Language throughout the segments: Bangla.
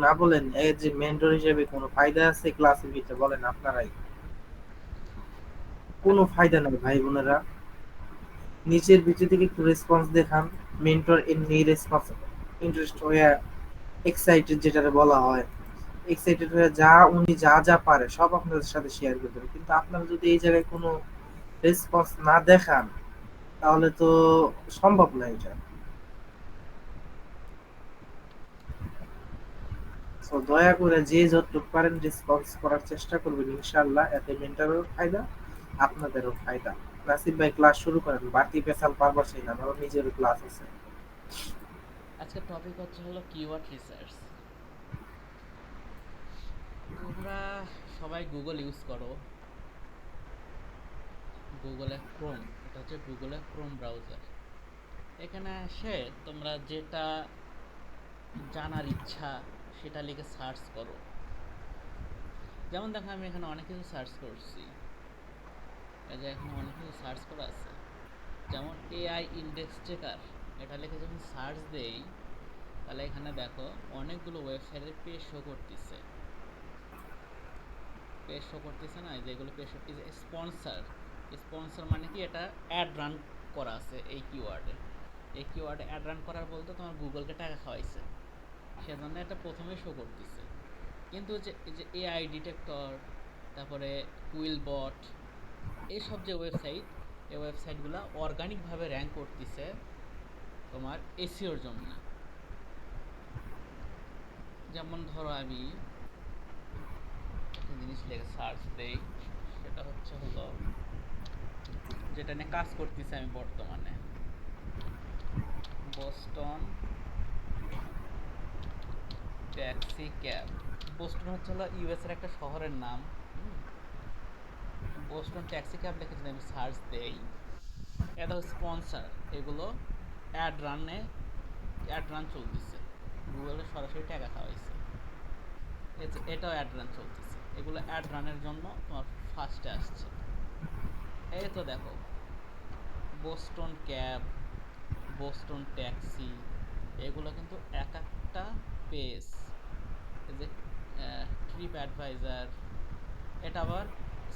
না বলেন, এই যে মেন্টর হিসেবে কোনো ফায়দা আছে ক্লাসের ভিতরে? বলেন আপনারাই। কোনো ফায়দা নাই ভাই বোনেরা। নিচের ভিতর থেকে একটু রেসপন্স দেখান। মেন্টর এমনি রেসপন্স ইন্টারেস্ট হয়ে এক্সাইটেড, যেটা বলা হয়, এক্সাইটেড হয়ে যা উনি যা যা পারে সব আপনাদের সাথে শেয়ার করতে পারে। কিন্তু আপনারা যদি এই জায়গায় কোনো রেসপন্স না দেখান, তাহলে তো সম্ভব না এটা। তো দয়া করে যে যতটুকু পারেন রেসপন্স করার চেষ্টা করবেন, ইনশাআল্লাহ এতে মেন্টারও ফায়দা, আপনাদেরও ফায়দা। নাসিব ভাই ক্লাস শুরু করেন, বাড়তি পেশাল পারবাসই না, আমারও নিজেরও ক্লাস আছে। আজকের টপিক হলো কিওয়ার্ড রিসার্চ। তোমরা সবাই গুগল ইউজ করো। গুগলে ক্রোম, এটা হচ্ছে গুগলে ক্রোম ব্রাউজার। এখানে এসে তোমরা যেটা জানার ইচ্ছা সেটা লিখে সার্চ করো। যেমন দেখো, আমি এখানে অনেক কিছু সার্চ করছি। এই যে এখানে অনেক কিছু সার্চ করা আছে। যেমন এআই ইন্ডেক্স চেকার, এটা লিখে যখন সার্চ দেই, তাহলে এখানে দেখো অনেকগুলো ওয়েবসাইটের পেজ শো করতেছে। পেজ শো করতেছে না, যেগুলো পেজ শো করতেছে স্পন্সর। স্পন্সর মানে কি, এটা অ্যাড রান করা আছে এই কিওয়ার্ডে। এই কিওয়ার্ডে অ্যাড রান করার বলতে তোমার গুগলকে টাকা খাওয়াইছে, সেজন্য এটা প্রথমে শো করতেছে। কিন্তু যে এই যে এআই ডিটেক্টর, তারপরে কুইলবট, এইসব যে ওয়েবসাইট, এই ওয়েবসাইটগুলো অর্গানিকভাবে র্যাঙ্ক করতেছে তোমার এসিওর জন্য। যেমন ধরো আমি একটা জিনিস লিখে সার্চ দেই, সেটা হলো যেটা নিয়ে কাজ করতেছি আমি বর্তমানে, বোস্টন ট্যাক্সি ক্যাব। বোস্টন হলো ইউএস এর একটা শহরের নাম। বোস্টন ট্যাক্সি ক্যাব লিখে যদি আমি সার্চ দেই, এটা স্পন্সর। এগুলো অ্যাড রান চলতেছে, গুগলে সরাসরি টাকা খাওয়াইছে। এটাও অ্যাড রান চলতেছে, এগুলো অ্যাড রানের জন্য তোমার ফার্স্টে আসছে। এই তো দেখো, বোস্টন ক্যাব, বোস্টন ট্যাক্সি, এগুলো কিন্তু এক একটা পেজ। এই যে ট্রিপ অ্যাডভাইজার, এটা আবার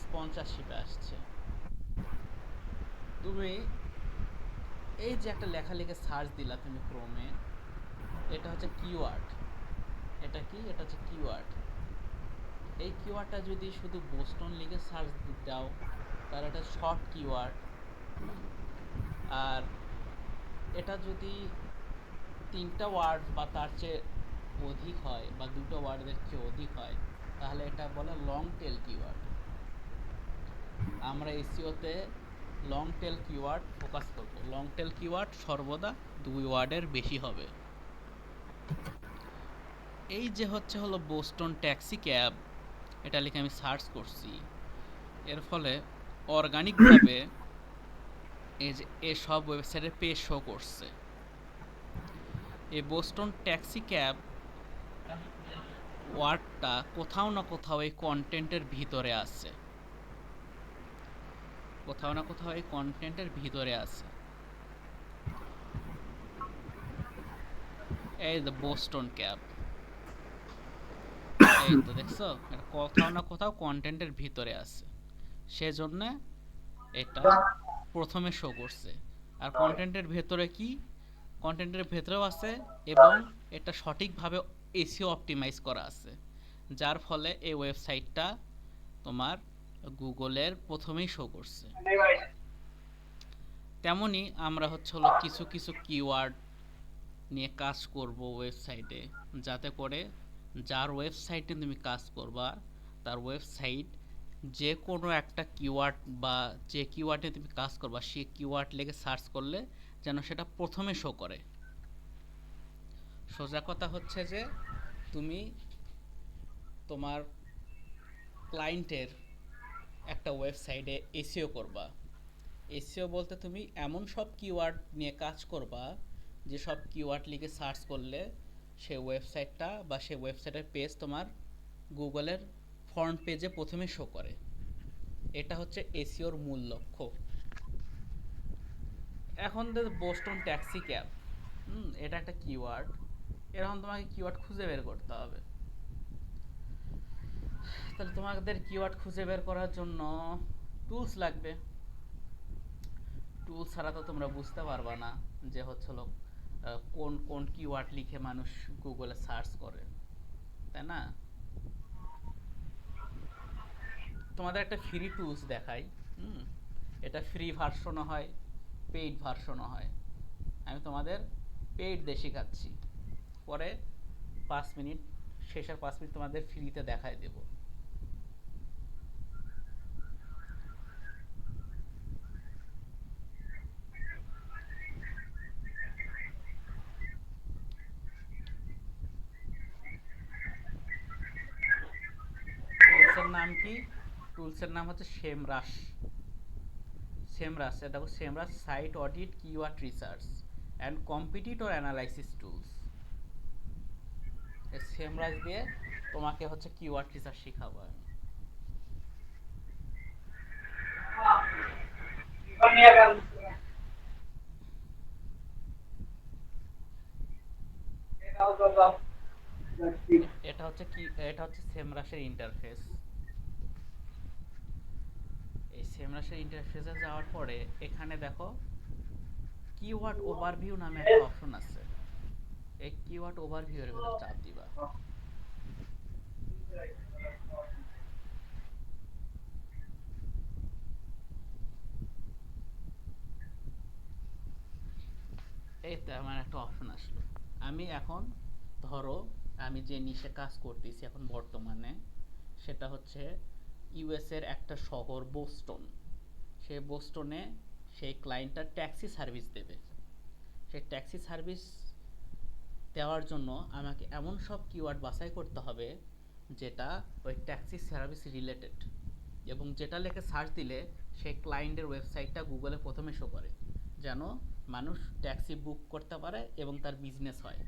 স্পন্সরশিপে আসছে। তুমি এই যে একটা লেখা লিখে সার্চ দিলা তুমি ক্রোমে, এটা হচ্ছে কিওয়ার্ড। এটা কি, এটা হচ্ছে কিওয়ার্ড। এই কিওয়ার্ডটা যদি শুধু বোস্টন লিখে সার্চ দাও, তাহলে এটা শর্ট কিওয়ার্ড। আর এটা যদি তিনটা ওয়ার্ড বা তার চেয়ে অধিক হয়, বা দুটো ওয়ার্ডের চেয়ে অধিক হয়, তাহলে এটা বলে লং টেল কিওয়ার্ড। আমরা এসইওতে লং টেল কিওয়ার্ড ফোকাস করব। লং টেল কিওয়ার্ড সর্বদা দুই ওয়ার্ডের বেশি হবে। এই যে হলো বোস্টন ট্যাক্সি ক্যাব, এটা লিখে আমি সার্চ করছি। এর ফলে অর্গানিকভাবে এই যে এসব ওয়েবসাইটের পেজ শো করছে। এই বোস্টন ট্যাক্সি ক্যাব ওয়ার্ডটা কোথাও না কোথাও এই কন্টেন্টের ভিতরে আছে, কোথাও না কোথাও এই কন্টেন্টের ভিতরে আছে। এই দ্য বোস্টন ক্যাব, এই তো দেখছো, এটা কোথাও না কোথাও কন্টেন্টের ভিতরে আছে, সেজন্য এটা প্রথমে শো করছে। আর কন্টেন্টের ভেতরে কি, কন্টেন্টের ভেতরেও আছে, এবং এটা সঠিকভাবে এসইও অপটিমাইজ করা আছে, যার ফলে এই ওয়েবসাইটটা তোমার গুগলের প্রথমেই শো করছে। তেমনি আমরা হলো কিছু কিছু কিওয়ার্ড নিয়ে কাজ করব ওয়েবসাইটে, যাতে করে যার ওয়েবসাইটে তুমি কাজ করবা, তার ওয়েবসাইট যে কোনো একটা কিওয়ার্ড, বা যে কিওয়ার্ডে তুমি কাজ করবা সেই কিওয়ার্ড লিখে সার্চ করলে যেন সেটা প্রথমে শো করে। সোজা কথা হচ্ছে যে তুমি তোমার ক্লায়েন্টের একটা ওয়েবসাইটে এসইও করবা। এসইও বলতে তুমি এমন সব কিওয়ার্ড নিয়ে কাজ করবা, যে সব কিওয়ার্ড লিখে সার্চ করলে সে ওয়েবসাইটটা বা সে ওয়েবসাইটের পেজ তোমার গুগলের ফ্রন্ট পেজে প্রথমে শো করে। এটা হচ্ছে এসইওর মূল লক্ষ্য। এখন বোস্টন ট্যাক্সি ক্যাব, এটা একটা কিওয়ার্ড। এরকম তোমাকে কিওয়ার্ড খুঁজে বের করতে হবে। তাহলে তোমাদের কিওয়ার্ড খুঁজে বের করার জন্য টুলস লাগবে। টুলস ছাড়া তো তোমরা বুঝতে পারবা না যে হচ্ছে লোক কোন কোন কিওয়ার্ড লিখে মানুষ গুগলে সার্চ করে, তাই না? তোমাদের একটা ফ্রি টুলস দেখাই। হুম, এটা ফ্রি ভার্সনও হয়, পেইড ভার্সনও হয়। আমি তোমাদের পেইড দিয়ে শেখাচ্ছি, পরে 5 মিনিট, শেষের 5 মিনিট তোমাদের ফ্রিতে দেখাই দেব। টুলসের নাম কি? টুলসের নাম হচ্ছে সেমরাশ। সেমরাশ, দেখো, Semrush site audit keyword research and competitor analysis tools. এই সেমরাশ দিয়ে তোমাকে হচ্ছে কিওয়ার্ড রিসার্চ শেখাবো আমি। এটা হচ্ছে কি, এটা হচ্ছে সেমরাশের ইন্টারফেস। এই সেমরাশের ইন্টারফেসে যাওয়ার পরে এখানে দেখো কিওয়ার্ড ওভারভিউ নামে একটা অপশন আছে। এই কিওয়ার্ড ওভারভিউ এর ভিতর চাপ দিবা। এই তো আমার একটা অপশন আসলো। আমি এখন, ধরো, আমি যে নিশে কাজ করতেছি এখন বর্তমানে, সেটা হচ্ছে ইউএস এর একটা শহর বোস্টন। সেই বোস্টনে সেই ক্লায়েন্টটা ট্যাক্সি সার্ভিস দেবে। সেই ট্যাক্সি সার্ভিস দেওয়ার জন্য আমাকে এমন সব কিওয়ার্ড বাছাই করতে হবে যেটা ওই ট্যাক্সি সার্ভিস রিলেটেড, এবং যেটা লেখে সার্চ দিলে সেই ক্লায়েন্টের ওয়েবসাইটটা গুগলে প্রথমে শো করে, যেন মানুষ ট্যাক্সি বুক করতে পারে এবং তার বিজনেস হয়।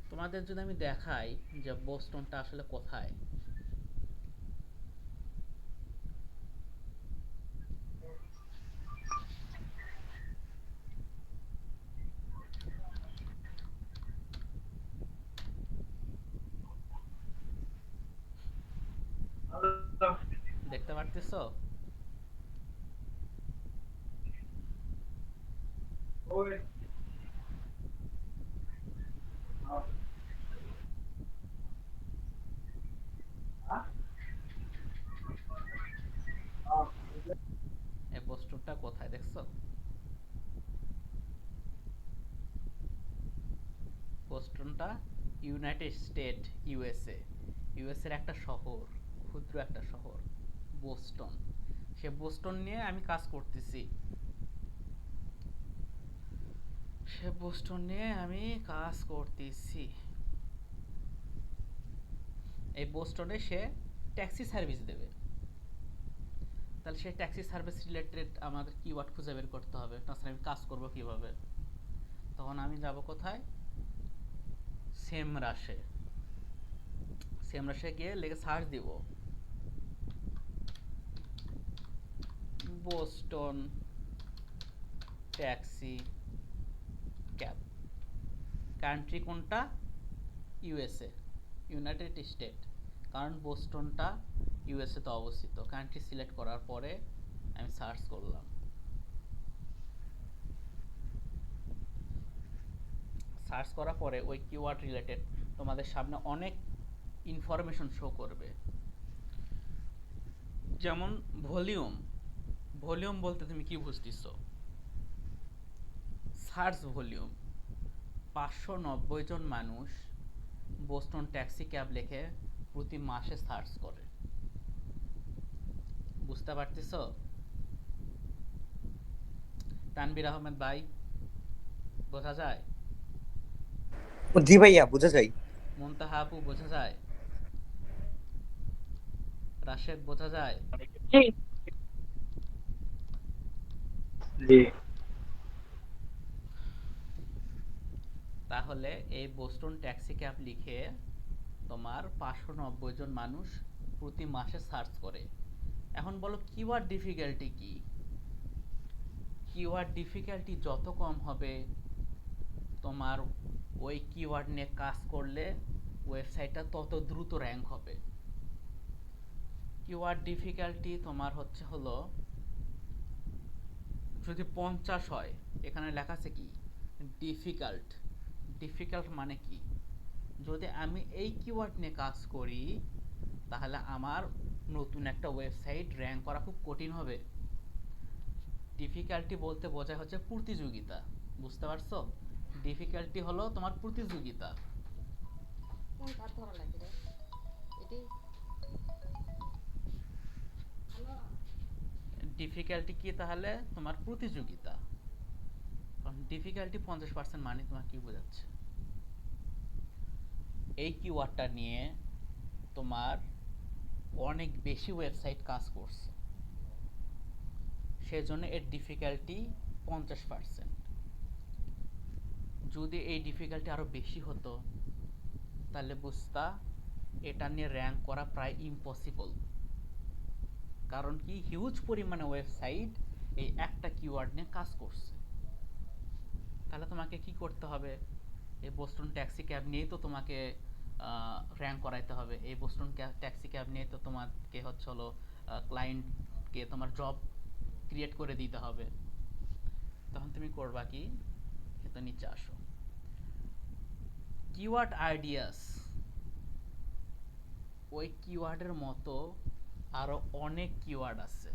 তোমাদের যদি আমি দেখাই যে বোস্টনটা আসলে কোথায়, দেখতে পারতেছো? এই বোস্টনটা কোথায় দেখছো? বোস্টনটা ইউনাইটেড স্টেট, ইউএসএ। ইউএসএর একটা শহর, ক্ষুদ্র একটা শহর বোস্টন। সে বোস্টন নিয়ে আমি কাজ করতেছি। সে বোস্টন নিয়ে আমি কাজ করতেছি। এই বোস্টনে সে ট্যাক্সি সার্ভিস দেবে। তাহলে সেই ট্যাক্সি সার্ভিস রিলেটেড আমাদের কিওয়ার্ড খুঁজে বের করতে হবে, তাছাড়া আমি কাজ করব কিভাবে? তখন আমি যাব কোথায়? সেমরাশে। সেমরাশে গিয়ে লেগে সার্চ দিব বোস্টন ট্যাক্সি ক্যাব। কান্ট্রি কোনটা? ইউএসএ, ইউনাইটেড স্টেট, কারণ বোস্টনটা ইউএসএ তে অবস্থিত। কান্ট্রি সিলেক্ট করার পরে আমি সার্চ করলাম। সার্চ করার পরে ওই কিওয়ার্ড রিলেটেড তোমাদের সামনে অনেক ইনফরমেশন শো করবে। যেমন ভলিউম। ভলিউম বলতে তুমি কি বুঝতেছো? Search volume. 590 জন মানুষ বোস্টন ট্যাক্সি ক্যাব লিখে প্রতি মাসে সার্চ করে। বুঝতে পারতেছো? তানভীর আহমেদ ভাই, বোঝা যায়? জি ভাইয়া, বোঝা যায়। মুনতাহা আপু, বোঝা যায়? রাশেদ, বোঝা যায়? জি জি। তাহলে এই বোস্টন ট্যাক্সি ক্যাব লিখে তোমার 590 জন মানুষ প্রতি মাসে সার্চ করে। এখন বলো কিওয়ার্ড ডিফিকাল্টি কি? কিওয়ার্ড ডিফিকাল্টি যত কম হবে, তোমার ওই কিওয়ার্ড নিয়ে কাজ করলে ওয়েবসাইটটা তত দ্রুত র্যাঙ্ক হবে। কিওয়ার্ড ডিফিকাল্টি তোমার হলো যদি 50 হয়, এখানে লেখা আছে কি ডিফিকাল্ট। ডিফিকাল্ট মানে কি, যদি আমি এই কিওয়ার্ড নিয়ে কাজ করি তাহলে আমার নতুন একটা ওয়েবসাইট র্যাঙ্ক করা খুব কঠিন হবে। ডিফিকাল্টি বলতে বোঝায় হচ্ছে প্রতিযোগিতা, বুঝতে পারছো? ডিফিকাল্টি হলো তোমার প্রতিযোগিতা। ডিফিকাল্টি কি তাহলে তোমার প্রতিযোগিতা। কারণ ডিফিকাল্টি 50% মানে তোমার কি বোঝাচ্ছে, এই কিওয়ার্ডটা নিয়ে তোমার অনেক বেশি ওয়েবসাইট কাজ করছে, সেজন্য এর ডিফিকাল্টি 50%। যদি এই ডিফিকাল্টি আরও বেশি হতো তাহলে বুঝতা এটা নিয়ে র্যাঙ্ক করা প্রায় ইম্পসিবল। কারণ কি, হিউজ পরিমাণে ওয়েবসাইট এই একটা কিওয়ার্ড নিয়ে কাজ করছে। তাহলে তোমাকে কি করতে হবে, এই বোস্টন ট্যাক্সি ক্যাব নিয়েই তো তোমাকে র্যাঙ্ক করাইতে হবে। এই বোস্টন ট্যাক্সি ক্যাব নিয়ে তো তোমাকে হলো ক্লায়েন্টকে তোমার জব ক্রিয়েট করে দিতে হবে। তখন তুমি করবা কি, তো নিচে আসো, কিওয়ার্ড আইডিয়াস। ওই কিওয়ার্ডের মতো আরও অনেক কিওয়ার্ড আছে,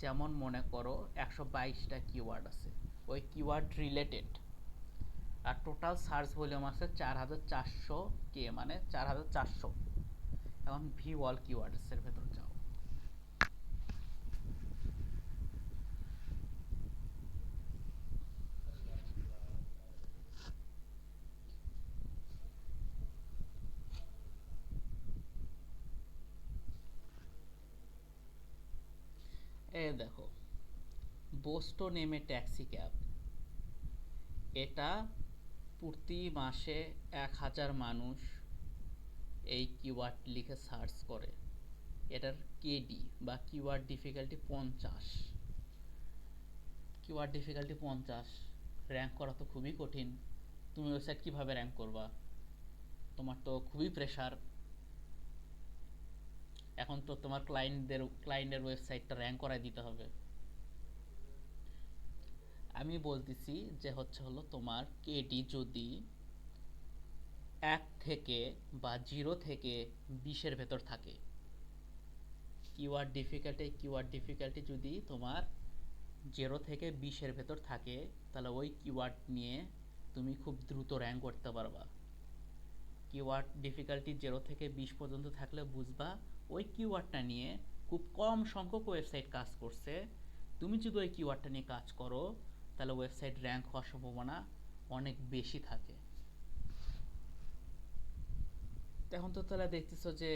যেমন মনে করো 122টা কিওয়ার্ড আছে ওই কিওয়ার্ড রিলেটেড, আর টোটাল সার্চ ভলিউম আছে 4400 কে, মানে 4400। এখন ভিউ অল কিওয়ার্ডসের ভেতর যাও, এ দেখো Boston M A taxi cab, এটা প্রতি মাসে 1000 মানুষ এই কিওয়ার্ড লিখে সার্চ করে। এটার কেডি বা keyword difficulty 50। Keyword difficulty 50, rank করা তো খুবই কঠিন। তুমি ওয়েবসাইট কীভাবে র্যাঙ্ক করবা, তোমার তো খুবই প্রেশার। এখন তো তোমার ক্লায়েন্টের ওয়েবসাইটটা র্যাঙ্ক করায় দিতে হবে। আমি বলতেছি যে হলো তোমার কেডি যদি 1 থেকে বা 0 থেকে 20-এর ভেতর থাকে, কিওয়ার্ড ডিফিকাল্টি যদি তোমার 0 থেকে 20-এর ভেতর থাকে, তাহলে ওই কিওয়ার্ড নিয়ে তুমি খুব দ্রুত র্যাঙ্ক করতে পারবা। কিওয়ার্ড ডিফিকাল্টি 0 থেকে 20 পর্যন্ত থাকলে বুঝবা ওই কিওয়ার্ডটা নিয়ে খুব কম সংখ্যক ওয়েবসাইট কাজ করছে। তুমি যদি ওই কিওয়ার্ডটা নিয়ে কাজ করো তাহলে ওয়েবসাইট র্যাঙ্ক হওয়ার সম্ভাবনা অনেক বেশি থাকে। এখন তো তাহলে দেখতেছো যে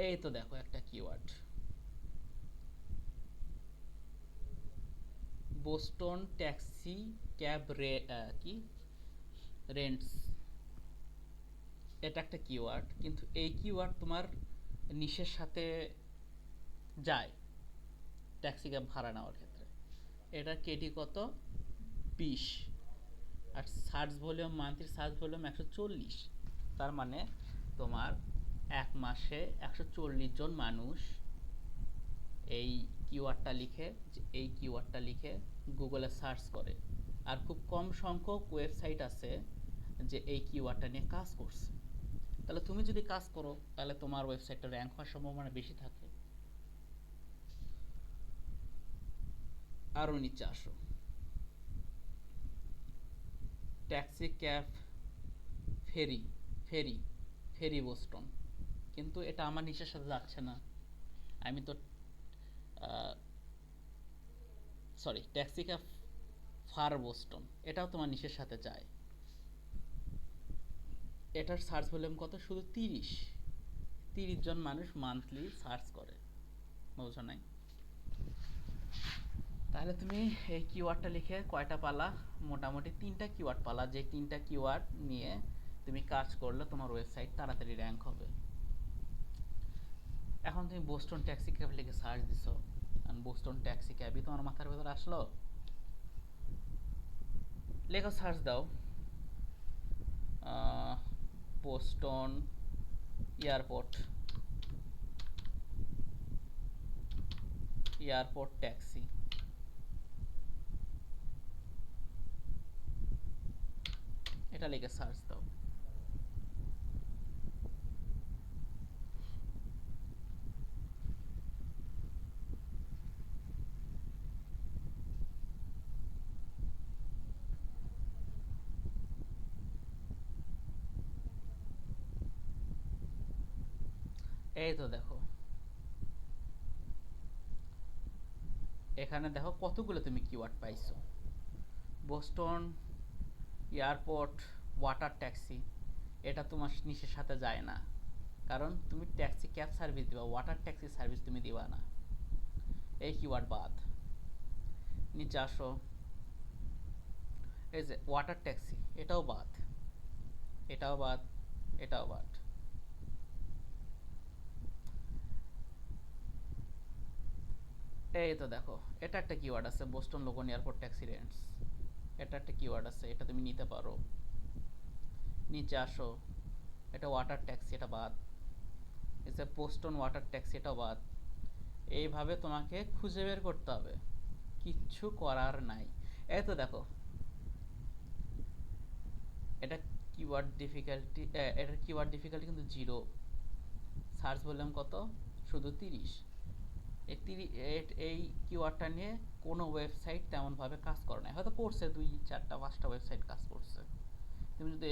এই তো দেখো একটা কিওয়ার্ড বোস্টন ট্যাক্সি ক্যাব কি রেন্টস, এটা একটা কিওয়ার্ড, কিন্তু এই কিওয়ার্ড তোমার নিশের সাথে যায় ট্যাক্সি ক্যাব ভাড়া নেওয়ার ক্ষেত্রে। এটার কেডি কত 20, আর search volume, monthly search volume 140। তার মানে তোমার এক মাসে 140 জন মানুষ এই কিওয়ার্ডটা লিখে গুগলে সার্চ করে। আর খুব কম সংখ্যক ওয়েবসাইট আছে যে এই কিওয়ার্ডটা নিয়ে কাজ করছে। তাহলে তুমি যদি কাজ করো তাহলে তোমার ওয়েবসাইটটা র্যাঙ্ক হওয়ার সম্ভাবনা বেশি থাকে। আরও নিচে আসো, taxi cab ferry ferry ferry Boston, কিন্তু এটা আমার নিচের সাথে যাচ্ছে না। আমি তো sorry, taxi cab for Boston, এটাও তোমার নিচের সাথে যায়। এটার সার্চ ভলিউম কত, শুধু 30 জন মানুষ মান্থলি সার্চ করে, বুঝো নাই? তাহলে তুমি এই কিওয়ার্ডটা লিখে কয়টা পালা, মোটামুটি 3টা কিওয়ার্ড পালা, যে 3টা কিওয়ার্ড নিয়ে তুমি কাজ করলে তোমার ওয়েবসাইট তাড়াতাড়ি র্যাঙ্ক হবে। এখন তুমি বোস্টন ট্যাক্সি ক্যাব লিখে সার্চ দিছো, বোস্টন ট্যাক্সি ক্যাবই তোমার মাথার ভেতর আসলো, লেখো সার্চ দাও বোস্টন এয়ারপোর্ট, এয়ারপোর্ট ট্যাক্সি। এটা লিখে সার্চ দাও। এই তো দেখো, এখানে দেখো কতগুলো তুমি কিওয়ার্ড পাইছো। বোস্টন এয়ারপোর্ট ওয়াটার ট্যাক্সি, এটা তোমার নিচের সাথে যায় না, কারণ তুমি ট্যাক্সি ক্যাব সার্ভিস দিবা, ওয়াটার ট্যাক্সি সার্ভিস তুমি দিবা না। এই কিওয়ার্ড বাদ। নিচে আসো, এই যে ওয়াটার ট্যাক্সি, এটাও বাদ, এটাও বাদ, এটাও বাদ। এই তো দেখো, এটা একটা কিওয়ার্ড আছে, Boston local airport taxi rents, এটা একটা কিওয়ার্ড আছে, এটা তুমি নিতে পারো। নিচে আসো, এটা ওয়াটার ট্যাক্সি, এটা বাদ। এই যে বোস্টন ওয়াটার ট্যাক্সি, এটাও বাদ। এইভাবে তোমাকে খুঁজে বের করতে হবে, কিচ্ছু করার নাই। এই তো দেখো, এটা কিওয়ার্ড ডিফিকাল্টি, এটার কিওয়ার্ড ডিফিকাল্টি কিন্তু 0, সার্চ ভলিউম কত, শুধু 30। এই কিওয়ার্ডটা নিয়ে কোনো ওয়েবসাইট তেমনভাবে কাজ করে না, হয়তো করছে 2, 4টা, 5টা ওয়েবসাইট কাজ করছে। তুমি যদি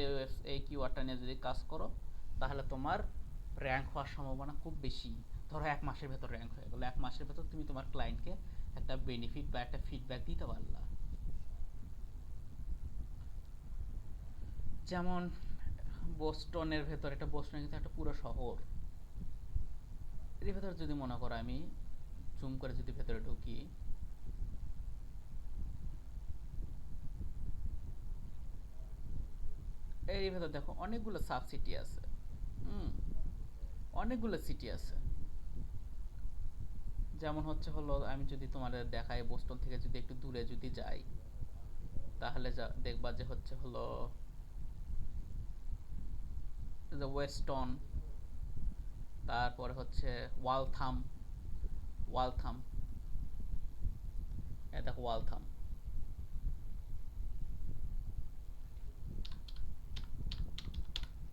এই কিওয়ার্ডটা নিয়ে যদি কাজ করো, তাহলে তোমার র্যাঙ্ক হওয়ার সম্ভাবনা খুব বেশি। ধরো 1 মাসের ভেতর র্যাঙ্ক হয়ে গেলো, 1 মাসের ভেতর তুমি তোমার ক্লায়েন্টকে একটা বেনিফিট বা একটা ফিডব্যাক দিতে পারলা। যেমন বোস্টনের ভেতর, এটা বোস্টন কিন্তু একটা পুরো শহর, এর ভেতর যদি মনে করো আমি জুম করে যদি ভেতরে ঢুকি, এর ভেতর দেখো অনেকগুলো সাব সিটি আছে। হুম, অনেকগুলো সিটি আছে। যেমন হচ্ছে হলো, আমি যদি তোমাদের দেখাই, বোস্টন থেকে যদি একটু দূরে যদি যাই, তাহলে দেখবা যে হচ্ছে হলো যে ওয়েস্টন, তারপরে হচ্ছে ওয়ালথাম, ওয়ালথাম, এই দেখো ওয়ালথাম,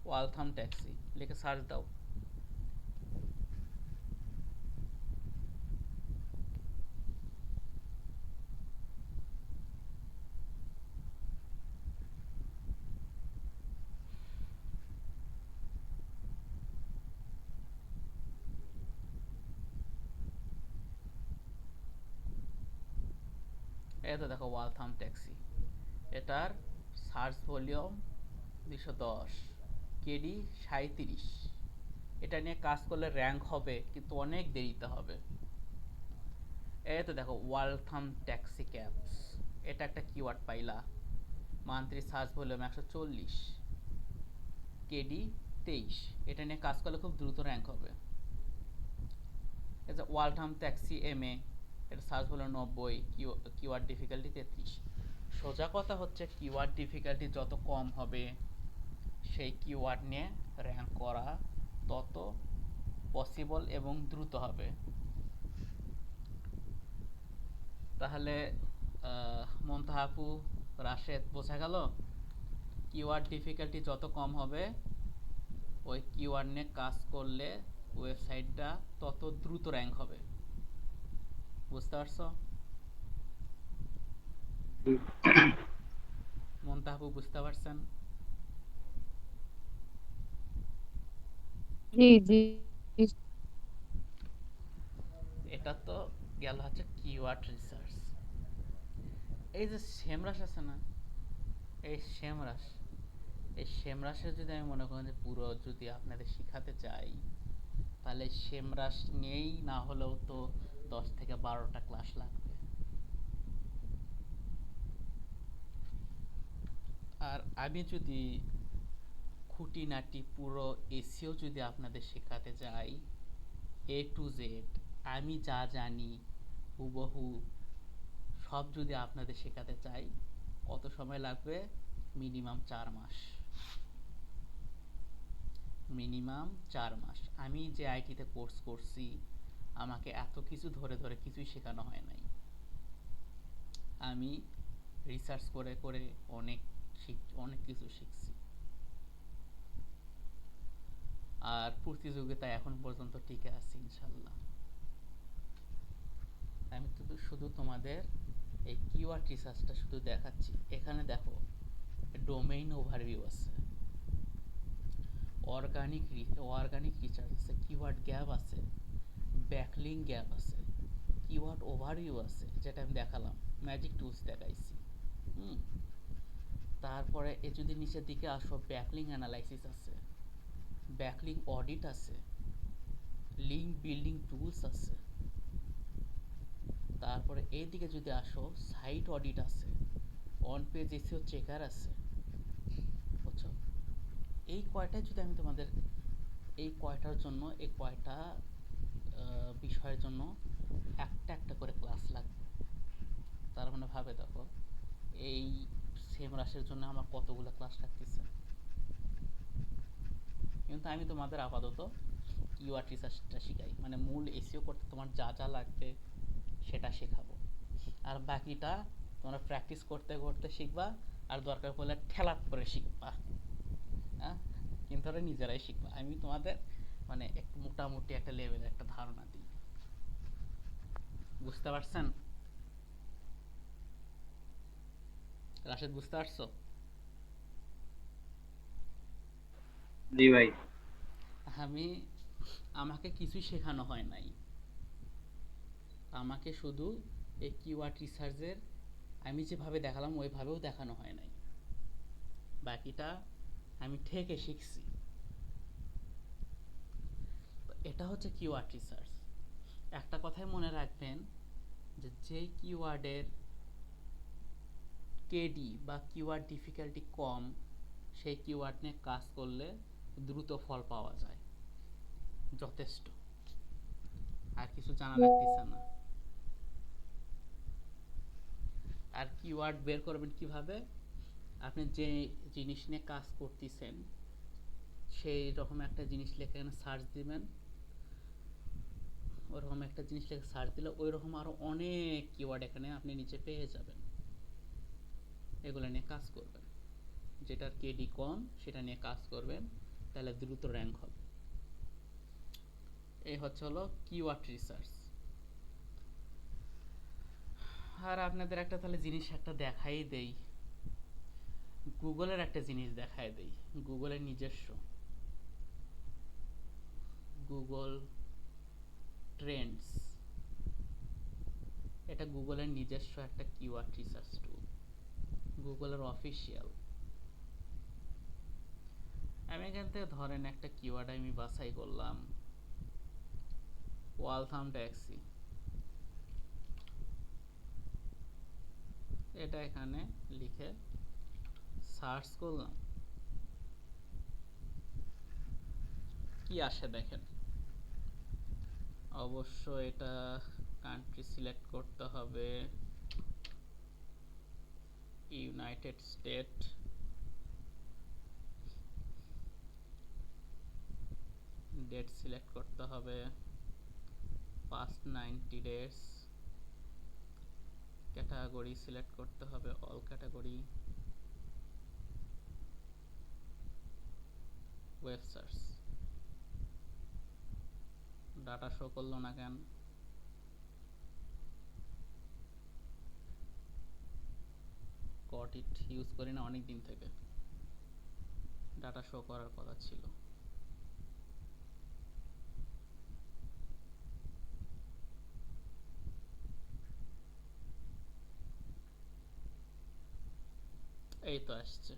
ওয়ালথাম ট্যাক্সি লিখে সার্চ দাও। এই তো দেখো ওয়ালথাম ট্যাক্সি, এটার সার্চ ভলিউম 210, কেডি 37। এটা নিয়ে কাজ করলে র্যাঙ্ক হবে, কিন্তু অনেক দেরিতে হবে। এই তো দেখো ওয়ালথাম ট্যাক্সি ক্যাবস, এটা একটা কিওয়ার্ড পাইলা, মান্থলি সার্চ ভলিউম 140, কেডি 23। এটা নিয়ে কাজ করলে খুব দ্রুত র্যাঙ্ক হবে। এই যে ওয়ালথাম ট্যাক্সি এমএ, এটা সার্চ ভলিউম 90, কিওয়ার্ড ডিফিকাল্টি 33। সোজা কথা হচ্ছে, কিওয়ার্ড ডিফিকাল্টি যত কম হবে, সেই কিওয়ার্ড নিয়ে র্যাঙ্ক করা তত পসিবল এবং দ্রুত হবে। তাহলে মমতা আপু, রাশেদ, বোঝা গেল? কিওয়ার্ড ডিফিকাল্টি যত কম হবে, ওই কিওয়ার্ড নিয়ে কাজ করলে ওয়েবসাইটটা তত দ্রুত র্যাঙ্ক হবে। বুঝতে পারছো? মমতা আপু, বুঝতে পারছেন? জি জি। এটা তো গেল হচ্ছে কিওয়ার্ড রিসার্চ। এই যে সেমরাস আছে না, এই সেমরাস, এই সেমরাসের যদি আমি মনে করেন যে পুরো যদি আপনাদের শিখাতে চাই, তাহলে সেমরাস নিয়েই না হলেও তো 10 থেকে 12টা ক্লাস লাগবে। আর আমি যদি খুঁটিনাটি পুরো এসিও যদি আপনাদের শেখাতে যাই, এ টু জেড, আমি যা জানি হুবহু সব যদি আপনাদের শেখাতে চাই, কত সময় লাগবে? মিনিমাম 4 মাস। মিনিমাম 4 মাস। আমি যে আইটিতে কোর্স করছি, আমাকে এত কিছু ধরে ধরে কিছুই শেখানো হয় নাই। আমি রিসার্চ করে করে অনেক কিছু শিখছি। আর প্রতিযোগিতা এখন পর্যন্ত টিকে আছি ইনশাল্লাহ। আমি তো শুধু তোমাদের এই কিওয়ার্ড রিসার্চটা শুধু দেখাচ্ছি। এখানে দেখো ডোমেইন ওভারভিউ আছে, অর্গানিক রিসার্চ আছে, কিওয়ার্ড গ্যাপ আছে, ব্যাকলিং গ্যাপ আছে, কিওয়ার্ড ওভারভিউ আছে, যেটা আমি দেখালাম, ম্যাজিক টুলস দেখাইছি। হুম তারপরে এ যদি নিচের দিকে আসো, ব্যাকলিং অ্যানালাইসিস আছে, ব্যাকলিং অডিট আছে, লিঙ্ক বিল্ডিং টুলস আছে। তারপরে এই দিকে যদি আসো, সাইট অডিট আছে, অন পেজ এসিও চেকার আছে। বুঝছো? এই কয়টাই যদি আমি তোমাদের এই কয়টার জন্য এই কয়টা বিষয়ের জন্য একটা একটা করে ক্লাস লাগবে। তার মানে ভাবে দেখো এই সেম রাশের জন্য আমার কতগুলো ক্লাস লাগতেছে। কিন্তু আমি তোমাদের আপাতত কিওয়ার্ড রিসার্চটা শিখাই, মানে মূল এসিও করতে তোমার যা যা লাগবে সেটা শেখাবো। আর বাকিটা তোমরা প্র্যাকটিস করতে করতে শিখবা, আর দরকার পড়লে ঠেলাত করে শিখবা। হ্যাঁ, কিন্তু ওরা নিজেরাই শিখবা। আমি তোমাদের মানে একটু মোটামুটি একটা লেভেলের একটা ধারণা দিই। বুঝতে পারছেন? রাশেদ, বুঝতে পারছো? জি ভাই। আমি আমাকে কিছুই শেখানো হয় নাই। আমাকে শুধু এই কিওয়ার্ড রিসার্চের আমি যেভাবে দেখালাম ওইভাবেও দেখানো হয় নাই। বাকিটা আমি ঠেকে শিখছি। এটা হচ্ছে কিওয়ার্ড রিসার্চ। একটা কথাই মনে রাখবেন, যে যেই কিওয়ার্ডের কেডি বা কিওয়ার্ড ডিফিকাল্টি কম, সেই কিওয়ার্ড নিয়ে কাজ করলে দ্রুত ফল পাওয়া যায়। যথেষ্ট, আর কিছু জানা লাগতেছে না। আর কিওয়ার্ড বের করবেন কিভাবে? আপনি যে জিনিস নিয়ে কাজ করতেছেন সেই রকম একটা জিনিস লিখে এখানে সার্চ দিবেন। ওরকম একটা জিনিস লিখে সার্চ দিলে ওই রকম আরও অনেক কিওয়ার্ড এখানে আপনি নিচে পেয়ে যাবেন। এগুলো নিয়ে কাজ করবেন। যেটার কেডি কম সেটা নিয়ে কাজ করবেন, তাহলে দ্রুত র্যাঙ্ক হবে। এই হচ্ছে হলো কিওয়ার্ড রিসার্চ। আর আপনাদের একটা তাহলে জিনিস একটা দেখাই দেই, গুগলের একটা জিনিস দেখাই দেই। গুগলের নিজস্ব গুগল ট্রেন্ডস, এটা গুগলের নিজস্ব একটা কিওয়ার্ড রিসার্চ টুল, গুগলের অফিসিয়াল। আমি এখান থেকে ধরেন একটা কিওয়ার্ড আমি বাছাই করলাম, ওয়ালথাম ট্যাক্সি। এটা এখানে লিখে সার্চ করলাম, কি আসে দেখেন। অবশ্য এটা কান্ট্রি সিলেক্ট করতে হবে, ইউনাইটেড স্টেট। ডেট সিলেক্ট করতে হবে past 90 days। ক্যাটাগরি সিলেক্ট করতে হবে all category. Web search, data show করলো না কেন? গট ইট ইউজ করি না অনেক দিন থেকে, ডাটা শো করার কথা ছিল। এই তো আসছে।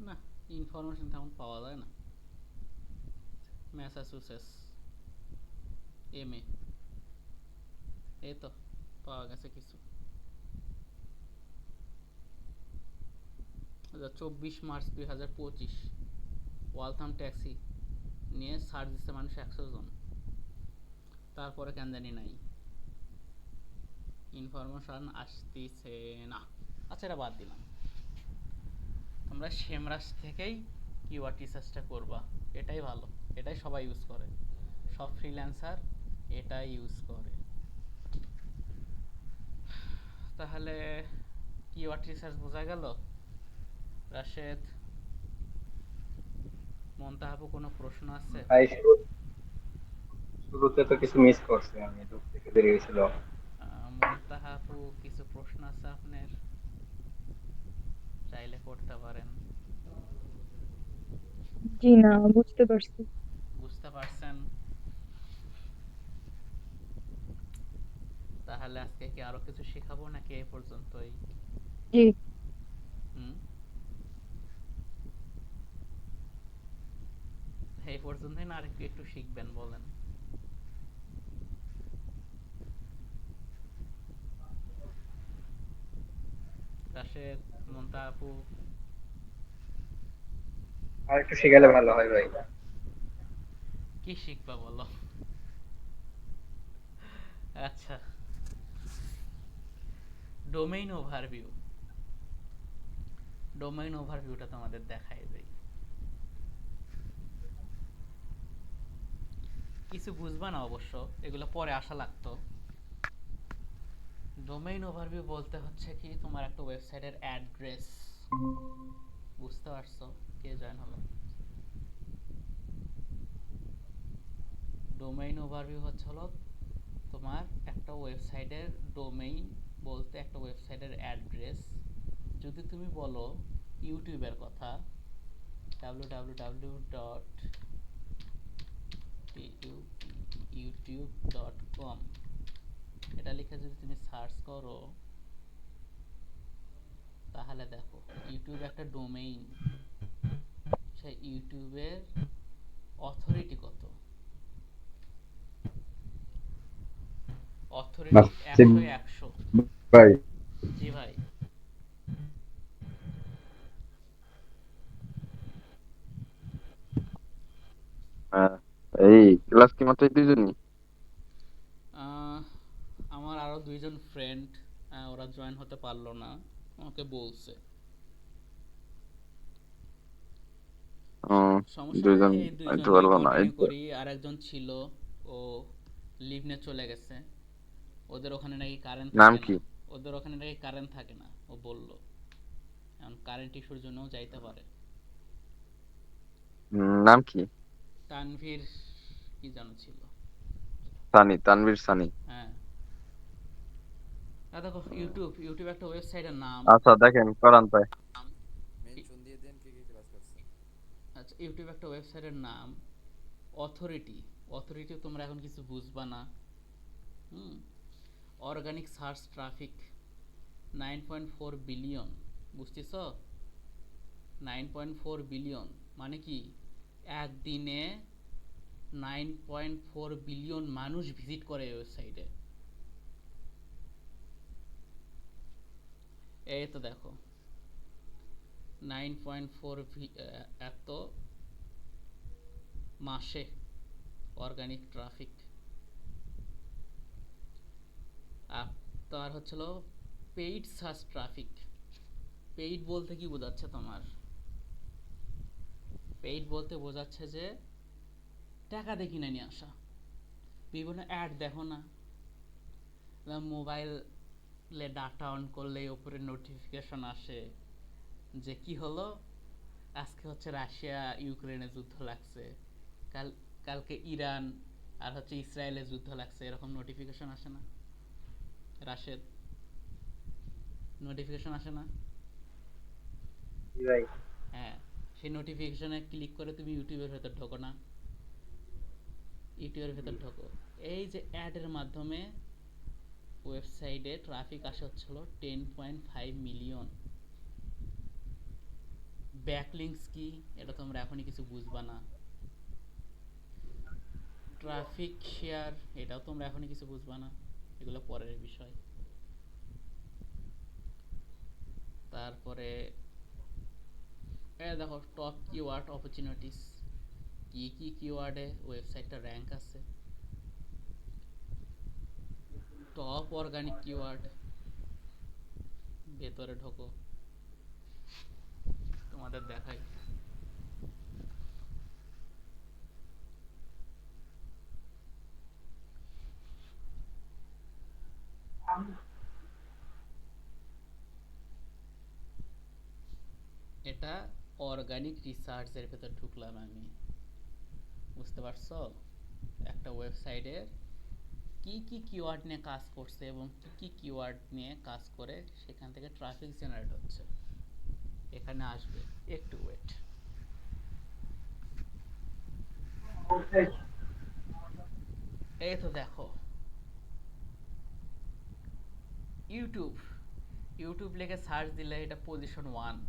না, ইনফরমেশন তেমন পাওয়া যায় না। ম্যাসাচুসেটস, এমএ, এই তো পাওয়া গেছে কিছু। 24 মার্চ 2025। ওয়ালথাম ট্যাক্সি নিয়ে সার্চ দিচ্ছে মানুষ 100 জন, তারপরে কেন জানি নাই, ইনফরমেশন আসতেছে না। আচ্ছা, এটা বাদ দিলাম। তোমরা সেমরাস থেকেই কিওয়ার্ড রিসার্চটা করবা, এটাই ভালো, এটাই সবাই ইউজ করে, সব ফ্রিল্যান্সার এটাই ইউজ করে। তাহলে কিওয়ার্ড রিসার্চ বোঝা গেল। রাশেদ, মন্তাহাবু, কোনো প্রশ্ন আছে? ভাই শুরুতে তো কিছু মিস করছি, আমি ঢুকতে একটু দেরি হয়েছিল। মন্তাহাবু, কিছু প্রশ্ন আছে আপনার? চাইলে করতে পারেন। জি না, বুঝতে পারছি। বুঝতে পারছেন? তাহলে আজকে কি আরো কিছু শেখাবো নাকি এই পর্যন্তই? জি। হুম, এই পর্যন্তই না আর একটু একটু শিখবেন? বলেন। রাশেদ, মন্তাহাবু, আর একটু শিখালে ভালো হয় ভাই। কি শিখবা বলো? আচ্ছা, ডোমেইন ওভারভিউ। ডোমেইন ওভারভিউটা তোমাদের দেখাই দেই। কিছু বুঝবা না অবশ্য, এগুলো পরে আসা লাগতো। ডোমেইন ওভারভিউ বলতে হচ্ছে কি, তোমার একটা ওয়েবসাইটের অ্যাড্রেস। বুঝতে পারছো? কে জয়েন হলো? ডোমেইন ওভারভিউ হচ্ছে হলো তোমার একটা ওয়েবসাইটের ডোমেইন বলতে একটা ওয়েবসাইটের অ্যাড্রেস। যদি তুমি বলো ইউটিউবের কথা, www.youtube.com, এটা লিখে যদি তুমি সার্চ করো, তাহলে দেখো ইউটিউব একটা ডোমেইন, সেই ইউটিউবের অথরিটি কত? অথরিটি নাসিম 100 ভাই, জি ভাই। আহ, এই ক্লাস কি মাত্র দুইজনই? আহ, আমার আরো 2জন ফ্রেন্ড, ওরা জয়েন হতে পারলো না, আমাকে বলছে। ও, সমস্যা নাই, দুইজন এই আইতে দুইজনই পারবো না এই কন্টিনিউ তো। করি। আর একজন ছিল, ও লিভ নিয়ে চলে গেছে। ওদের ওখানে নাকি কারেন্ট নাম থাকে না। কি? ওদের ওখানে নাকি কারেন্ট থাকে না, ও বলল। এখন কারেন্ট ইস্যুর জন্যও যাইতে পারে। নাম কি? তানভীর কি জানো ছিল। সানি, তানভীর সানি। হ্যাঁ, দেখো ইউটিউব একটা ওয়েবসাইটের নাম। আচ্ছা দেখেন করান তাই। আচ্ছা, ইউটিউব একটা ওয়েবসাইটের নাম। অথরিটি, অথরিটি তোমরা এখন কিছু বুঝবা না। হুম, অর্গানিক সার্চ ট্রাফিক 9.4 বিলিয়ন, বুঝতেছ? 9.4 বিলিয়ন মানে কি, একদিনে 9.4 বিলিয়ন মানুষ ভিজিট করে এই ওয়েবসাইটে। এই তো দেখো 9.4 এত মাসে অর্গানিক ট্রাফিক। তার হচ্ছিল পেইড সার্চ ট্রাফিক। পেইড বলতে কি বোঝাচ্ছে তোমার? পেইড বলতে বোঝাচ্ছে যে টাকা দিয়ে কিনে নিয়ে আসা। বিভিন্ন অ্যাড দেখো না, মোবাইলে ডাটা অন করলে উপরে নোটিফিকেশন আসে যে কি হলো, আজকে হচ্ছে রাশিয়া ইউক্রেনে যুদ্ধ লাগছে, কাল কালকে ইরান আর হচ্ছে ইসরায়েলে যুদ্ধ লাগছে, এরকম নোটিফিকেশন আসে না রাশেদ? নোটিফিকেশন আসে না? জি ভাই। হ্যাঁ, সেই নোটিফিকেশনে ক্লিক করে তুমি ইউটিউবের ভেতর ঢোকো না? ইউটিউবের ভেতর ঢোকো, এই যে অ্যাডের মাধ্যমে ওয়েবসাইটে ট্রাফিক আসে হচ্ছিল 10.5 মিলিয়ন। ব্যাকলিংস কি, এটা তোমরা এখনই কিছু বুঝবা না। ট্রাফিক শেয়ার, এটাও তোমরা এখনই কিছু বুঝবা না, এগুলো পরের বিষয়। তারপরে এই দেখো টপ কিওয়ার্ড অপরচুনিটিস, কি কি কিওয়ার্ডে ওয়েবসাইটটা র্যাঙ্ক আছে, টপ অর্গানিক কিওয়ার্ড। ভেতরে ঢোকো, তোমাদের দেখাই। এটা অর্গানিক রিসার্চের ভেতর ঢুকলাম আমি, বুঝতে পারছো? একটা ওয়েবসাইটের কি কি কিওয়ার্ড নিয়ে কাজ করছে এবং কি কি কিওয়ার্ড নিয়ে কাজ করে সেখান থেকে ট্রাফিক জেনারেট হচ্ছে, এখানে আসবে। একটু ওয়েট। এই তো দেখো ইউটিউব, ইউটিউব লিখে সার্চ দিলে এটা পজিশন 1,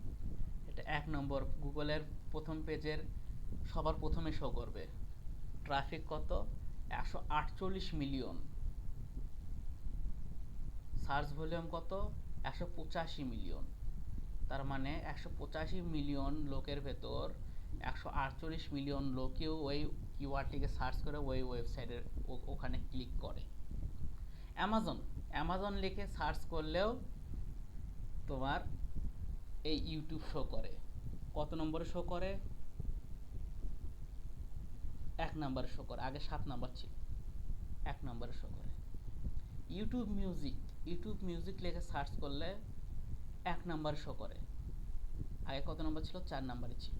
এটা 1 নম্বর গুগলের প্রথম পেজের সবার প্রথমে শো করবে। ট্রাফিক কত? 148 মিলিয়ন। সার্চ ভলিউম কত? 185 মিলিয়ন। তার মানে 185 মিলিয়ন লোকের ভেতর 148 মিলিয়ন লোকেও ওই কিওয়ার্ডটিকে সার্চ করে ওই ওয়েবসাইটের ওখানে ক্লিক করে। অ্যামাজন, অ্যামাজন লিখে সার্চ করলেও তোমার এই ইউটিউব শো করে। কত নম্বরে শো করে? 1 নম্বরে শো করে, আগে 7 নম্বর ছিল, 1 নম্বরে শো করে। ইউটিউব মিউজিক, ইউটিউব মিউজিক লিখে সার্চ করলে 1 নম্বরে শো করে, আগে কত নম্বর ছিল? 4 নম্বরে ছিল।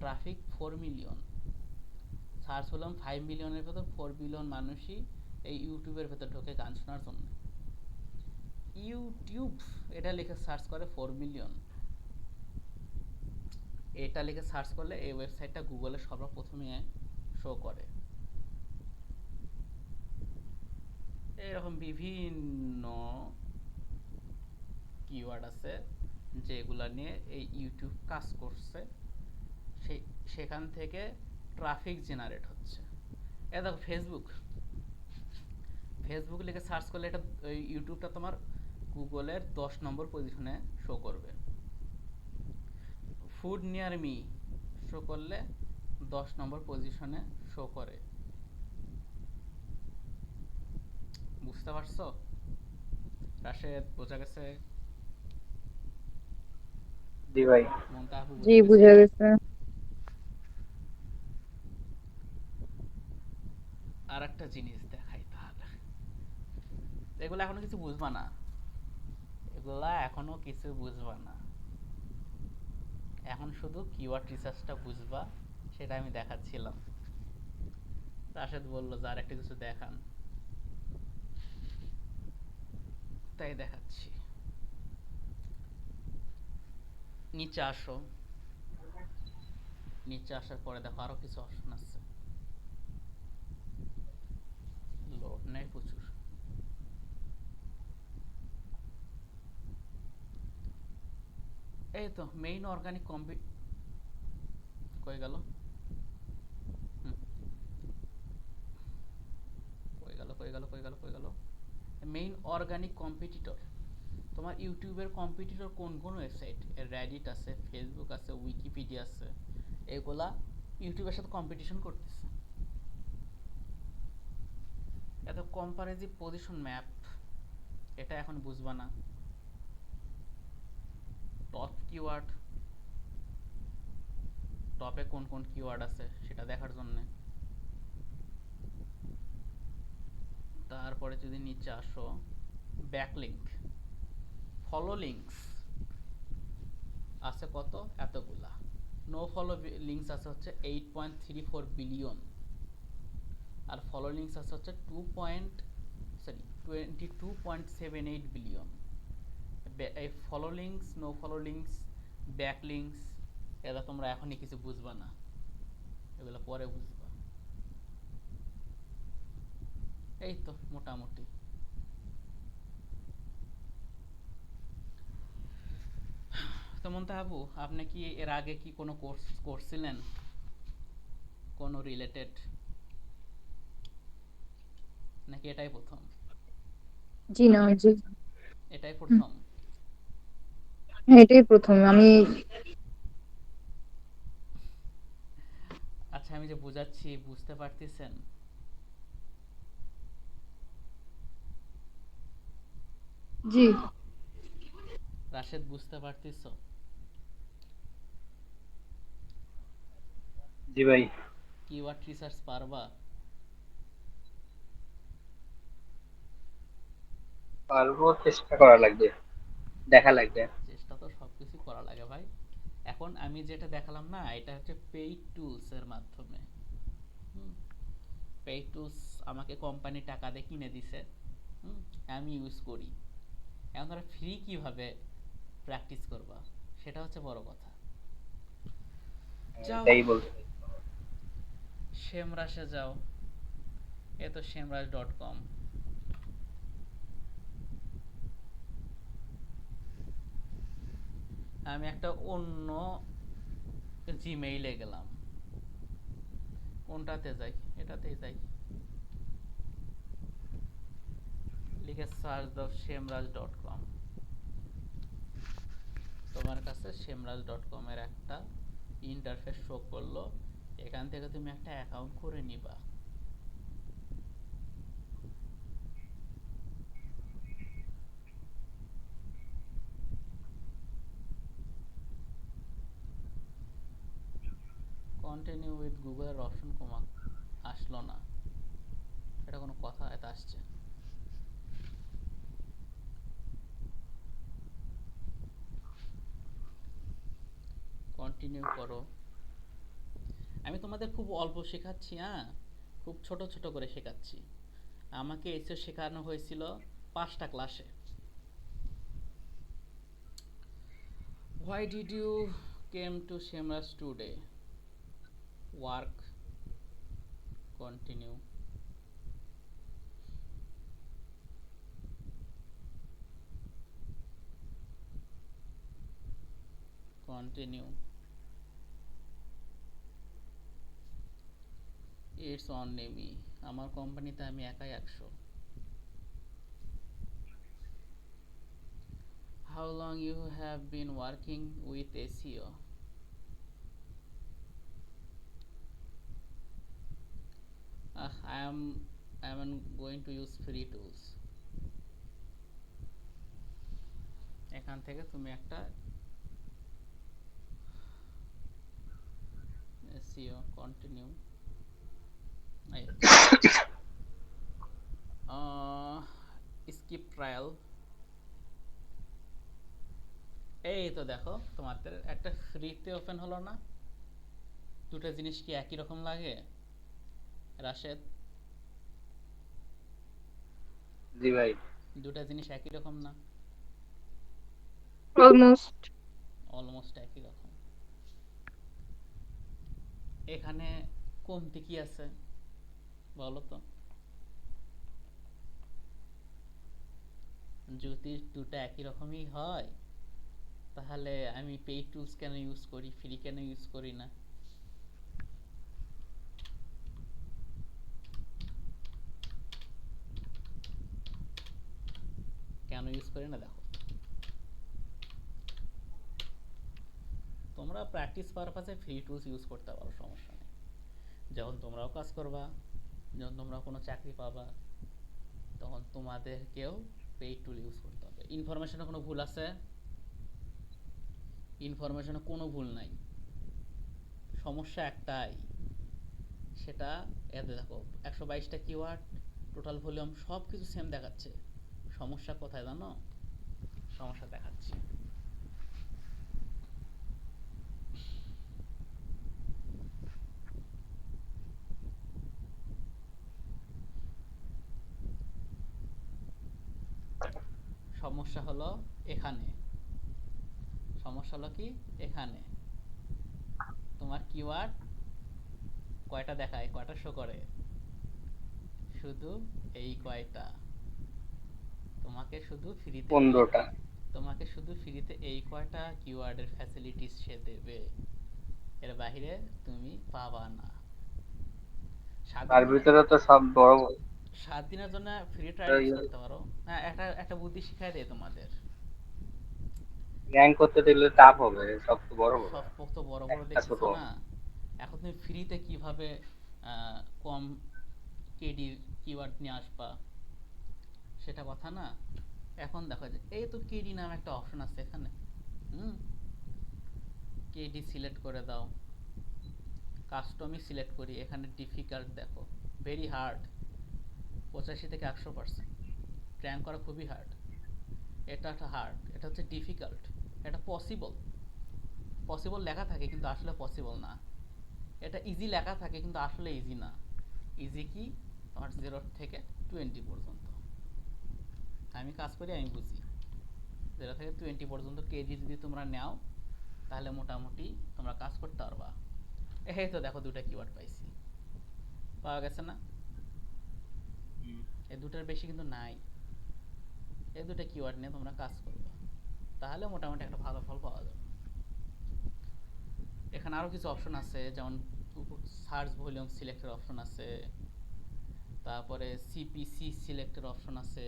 ট্রাফিক 4 মিলিয়ন, সার্চ হলাম 5 মিলিয়নের ভেতর 4 বিলিয়ন মানুষই এই ইউটিউবের ভেতর ঢোকে গান শোনার জন্য। ইউটিউব এটা লিখে সার্চ করে 4 মিলিয়ন। এটা লিখে সার্চ করলে এই ওয়েবসাইটটা গুগলে সর্বপ্রথমে শো করে। এরকম বিভিন্ন কিওয়ার্ড আছে যেগুলা নিয়ে এই ইউটিউব কাজ করছে, সেখান থেকে ট্রাফিক জেনারেট হচ্ছে। এ দেখো ফেসবুক, ফেসবুক লিখে সার্চ করলে এটা ইউটিউবটা তোমার গুগলের 10 নম্বর পজিশনে শো করবে। ফুড নিয়ার মি শো করলে 10 নম্বর পজিশনে শো করে। বুঝতে পারছো? রাশেদ বোঝা গেছে? জি ভাই। মন্তাহু জি, বোঝা গেছে? বুঝা গেছে। আর একটা জিনিস দেখাই তাহলে, এগুলো এখনো কিছু বুঝবা না, এগুলা এখনো কিছু বুঝবা না, এখন শুধু কিওয়ার্ড রিসার্চটা বুঝবা, সেটা আমি দেখাচ্ছিলাম। রাশেদ বললো যে আর একটা কিছু দেখান, তাই দেখাচ্ছি। নিচে আসো, নিচে আসার পরে দেখো আরো কিছু অপশন আছে, লোড নেই প্রচুর। এই তো মেইন অর্গানিক কই গেল? কই গেল কই গেল কই গেল কই গেল? মেইন অর্গানিক কম্পিটিটর, তোমার ইউটিউবের কম্পিটিটর কোন কোন ওয়েবসাইট? রেডিট আছে, ফেসবুক আছে, উইকিপিডিয়া আছে, এগুলা ইউটিউবের সাথে কম্পিটিশন করতেছে। এত কম্পারেটিভ পজিশন ম্যাপ, এটা এখন বুঝবা না। টপ কিওয়ার্ড, টপে কোন কোন কিওয়ার্ড আছে সেটা দেখার জন্য। তারপরে যদি নিচে আসো, ব্যাকলিঙ্ক, ফলো লিঙ্কস আছে কত? এতগুলা। নো ফলো লিঙ্কস আছে হচ্ছে 8.34 বিলিয়ন, আর ফলো লিঙ্কস আছে হচ্ছে 22.78 বিলিয়ন। এই follow links, no follow links, back links, এরা তোমরা এখনই কিছু বুঝবা না, এগুলো পরে বুঝবা। এই তো মোটামুটি। তো মুনতাহাবু, আপনি কি এর আগে কি কোনো কোর্স করছিলেন কোনো রিলেটেড, নাকি এটাই প্রথম? জি না, জি। এটাই হুম, প্রথম? হ্যাঁ, এটাই প্রথম আমি। আমি যে বোঝাচ্ছি বুঝতে পারতেছেন? জি রাশেদ, বুঝতে পারতেছ? জি ভাই, কিওয়ার্ড রিসার্চ পারবা? পারবো, চেষ্টা করা লাগবে, দেখা লাগবে। চেষ্টা তো সবকিছু করা লাগে ভাই। এখন আমি যেটা দেখালাম না, এটা হচ্ছে পেইড টুলস এর মাধ্যমে। পেইড টুলস আমাকে কোম্পানি টাকা দিয়ে কিনে দিছে, আমি ইউজ করি। এখন ধরো ফ্রি কিভাবে প্র্যাকটিস করবা, সেটা হচ্ছে বড় কথা। যাও, এটাই বলতে চাই। সেমরাসে যাও। এ তো semrush.com। আমি একটা অন্য জিমেইলে গেলাম। কোনটাতে যাই? এটাতেই যাই। লিখে সার্চ দাও semrush.com। তোমার কাছে semrush.com এর একটা ইন্টারফেস শো করলো। এখান থেকে তুমি একটা অ্যাকাউন্ট করে নিবা। কন্টিনিউ উইথ গুগলের অপশন কমা আসলো না। এটা কোনো কথা? এটা আসছে। কন্টিনিউ করো। আমি তোমাদের খুব অল্প শেখাচ্ছি, হ্যাঁ, খুব ছোট ছোট করে শেখাচ্ছি। আমাকে এসে শেখানো হয়েছিল 5টা ক্লাসে। Why did you came to Semrush today? Work. Continue. Continue. It's only me. আমার কোম্পানিতে আমি একাই 100। How long you have been working with SEO? I am going to use free tools. এখান থেকে তুমি একটা SEO continue। এই skip trial। এই তো দেখো, তোমাদের একটা ফ্রিতে ওপেন হলো না? দুটো জিনিস কি একই রকম লাগে রাশেদ? জি ভাই। দুটো জিনিস একই রকম না? অলমোস্ট। অলমোস্ট একই রকম। এখানে কমতি কি আছে বলো তো? যদি দুটো একই রকমই হয়, তাহলে আমি পেইড টুলস কেন ইউজ করি, ফ্রি কেন ইউজ করি না? কেন ইউজ করি না দেখো। তোমরা প্র্যাকটিস পারপাসে ফ্রি টুলস ইউজ করতে পারো, সমস্যা নেই। যখন তোমরাও কাজ করবা, যখন তোমরা কোনো চাকরি পাবা, তখন তোমাদেরকেও পেইড টুল ইউজ করতে হবে। ইনফরমেশনে কোনো ভুল আছে? ইনফরমেশনে কোনো ভুল নাই। সমস্যা একটাই, সেটা এতে দেখো 122টা কিওয়ার্ড, টোটাল ভলিউম সব কিছু সেম দেখাচ্ছে। সমস্যা কোথায় জানো? সমস্যা দেখাচ্ছি। সমস্যা হলো এখানে। সমস্যা হলো কি এখানে? তোমার কিওয়ার্ড কয়টা দেখায়, কয়টা শো করে? শুধু এই কয়টা। তোমাকে শুধু ফ্রিতে 15টা। তোমাকে শুধু ফ্রিতে এই কয়টা কিওয়ার্ডের ফ্যাসিলিটিস সে দেবে, এর বাইরে তুমি পাবা না। তার ভিতরে তো সব বড় 7 দিনের জন্য ফ্রি ট্রায়াল ইউজ করতে পারো। হ্যাঁ, একটা একটা বুদ্ধি শিখাই দেয় তোমাদের। র্যাঙ্ক করতে দিলে টাফ হবে, সব তো বড় বড়, সব তো বড় বড় একটা ছোট। দেখতেছো না? এখন তুমি ফ্রিতে কিভাবে কম কেডির কিওয়ার্ড নিয়ে আসবা সেটা কথা না। এখন দেখো যে এই তো কেডি নামে একটা অপশন আছে এখানে। হুম, কেডি সিলেক্ট করে দাও, কাস্টমই সিলেক্ট করি। এখানে ডিফিকাল্ট দেখো, ভেরি হার্ড, 85 থেকে 100%। ক্র্যাঙ্ক করা খুবই হার্ড। এটা একটা হার্ড, এটা হচ্ছে ডিফিকাল্ট। এটা পসিবল, পসিবল লেখা থাকে কিন্তু আসলে পসিবল না। এটা ইজি লেখা থাকে কিন্তু আসলে ইজি না। ইজি কি, তোমার 0 থেকে 20 পর্যন্ত। আমি কাজ করি, আমি বুঝি। 0 থেকে 20 পর্যন্ত কেজি যদি তোমরা নাও তাহলে মোটামুটি তোমরা কাজ করতে পারবা। এই তো দেখো দুটা কিওয়ার্ড পাইছি, পাওয়া গেছে না? এই দুটার বেশি কিন্তু নাই। এই দুটা কিওয়ার্ড নিয়ে তোমরা কাজ করবা, তাহলে মোটামুটি একটা ভালো ফল পাওয়া যাবে। এখানে আরও কিছু অপশন আছে, যেমন সার্চ ভলিউম সিলেক্টের অপশন আছে, তারপরে সিপিসি সিলেক্টের অপশন আছে,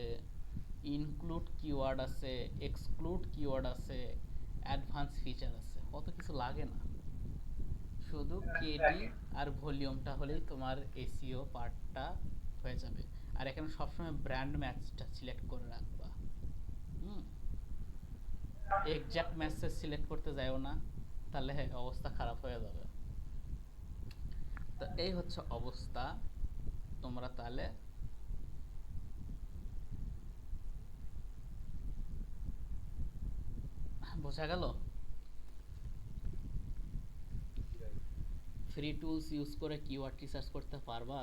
ইনক্লুড কিওয়ার্ড আছে, এক্সক্লুড কিওয়ার্ড আছে, অ্যাডভান্স ফিচার আছে। কত কিছু লাগে না, শুধু কেডি আর ভলিউমটা হলেই তোমার এসইও পার্টটা হয়ে যাবে। আর এখানে সবসময় ব্র্যান্ড ম্যাচটা সিলেক্ট করে রাখবা। হুম, এক্সাক্ট ম্যাচটা সিলেক্ট করতে যাও না, তাহলে অবস্থা খারাপ হয়ে যাবে। তো এই হচ্ছে অবস্থা। তোমরা তাহলে বোঝা গেল? ফ্রি টুলস ইউজ করে কিওয়ার্ড রিসার্চ করতে পারবা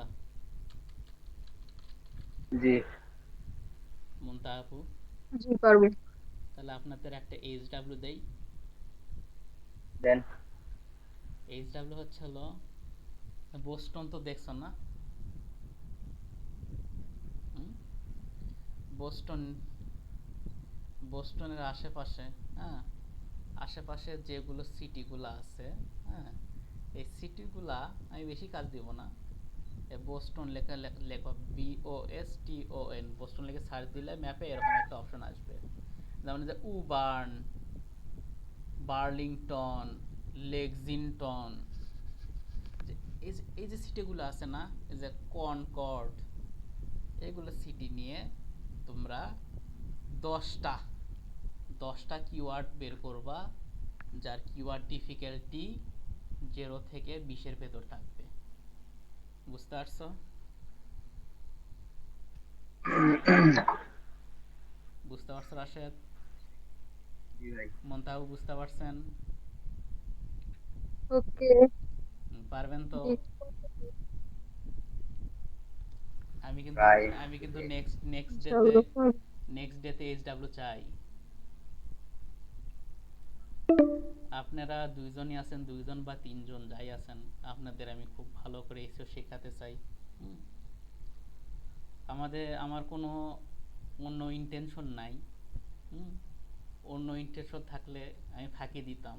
জি। মুনতা আপু? জি পারবো। তাহলে আপনাদের একটা এইচডাব্লিউ দেই। দেন। এইচডাব্লিউ হচ্ছে হলো, বোস্টন তো দেখছো না? হুম? বোস্টন, বোস্টনের আশেপাশে, হ্যাঁ, আশেপাশে যেগুলো সিটিগুলো আছে, হ্যাঁ, এই সিটিগুলা আমি বেশি কাজ দিব না। বোস্টন লেখা লেখো, BOSTON, বোস্টন লিখে সার্চ দিলে ম্যাপে এরকম একটা অপশন আসবে, যেমন যে উবার্ন, বার্লিংটন, লেক্সিংটন। এই যে সিটিগুলো আছে না, এই যে কনকর্ড, এগুলো সিটি নিয়ে তোমরা 10টা 10টা কিওয়ার্ড বের করবা, যার কিওয়ার্ড ডিফিকাল্টি 0 থেকে 20-এর ভেতর থাকবে। বুঝতে পারছো? বুঝতে পারছো রাশেদ? জি ভাই। মন্তাবু বুঝতে পারছেন? ওকে। পারবেন তো? জি। আমি কিন্তু ভাই আমি কিন্তু নেক্সট ডেতে ইনশাআল্লাহ পারবো। এইচডাব্লিউ চাই। আপনারা দুইজনই আছেন, দুইজন বা তিনজন যাই আছেন, আপনাদের আমি খুব ভালো করে এসে শেখাতে চাই। হুম, আমার কোনো অন্য ইন্টেনশন নাই। হুম, অন্য ইন্টেনশন থাকলে আমি ফাঁকি দিতাম,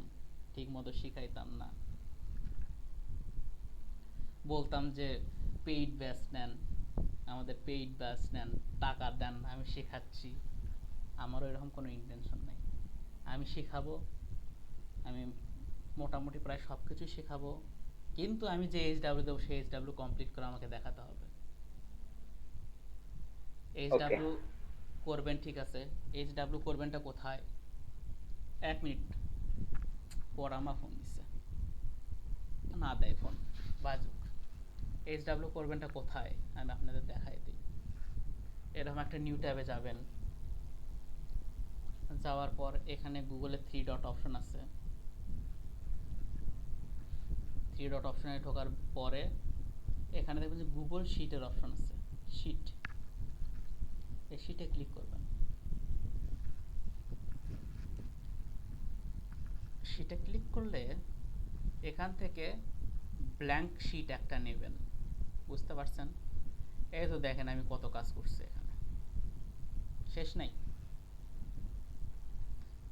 ঠিক মতো শিখাইতাম না, বলতাম যে পেইড ব্যাচ নেন, আমাদের পেইড ব্যাচ নেন, টাকা দেন, আমি শেখাচ্ছি। আমারও এরকম কোনো ইন্টেনশন নাই। আমি শেখাবো, আমি মোটামুটি প্রায় সব কিছুই শেখাবো, কিন্তু আমি যে এইচডাব্লিউ দেবো সেই এইচডাব্লিউ কমপ্লিট করে আমাকে দেখাতে হবে। ওকে। এইচডাব্লিউ করবেন, ঠিক আছে, এইচডাব্লিউ করবেনটা কোথায়? 1 মিনিট পর আমার ফোন দিচ্ছে, না দেয় ফোন, বাজুক। এইচডাব্লিউ করবেনটা কোথায় আমি আপনাদের দেখাই দিই। এরকম একটা নিউ ট্যাবে যাবেন, যাওয়ার পর এখানে গুগলে 3 ডট অপশন আছে। 3 ডট অপশনে ঢোকার পরে এখানে দেখবেন যে গুগল শিটের অপশন আছে, শিট, এই শিটে ক্লিক করবেন। শিটে ক্লিক করলে এখান থেকে ব্ল্যাঙ্ক শিট একটা নেবেন। বুঝতে পারছেন? এই তো দেখেন আমি কত কাজ করছি এখানে, শেষ নেই।